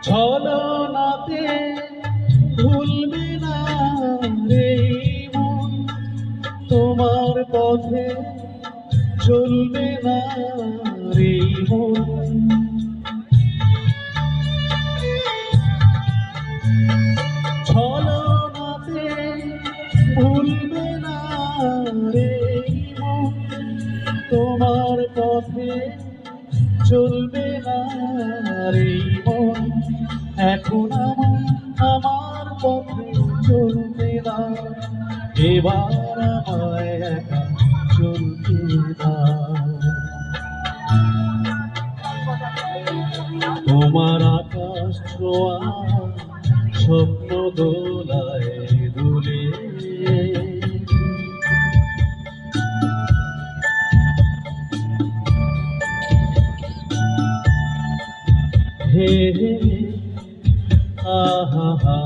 ছলনাতে ভুলবে না রে মন, তোমার পথে চলবে না রে মন। ছলনাতে ভুলবে না রে মন, তোমার পথে চলবে না রে মন। এখন আমার পথে চলবে না, এবার আমায় একা চলবে না। তোমার আকাশ ছোঁয়া স্বপ্ন দোলায় দুলে, হে হে আহা হা।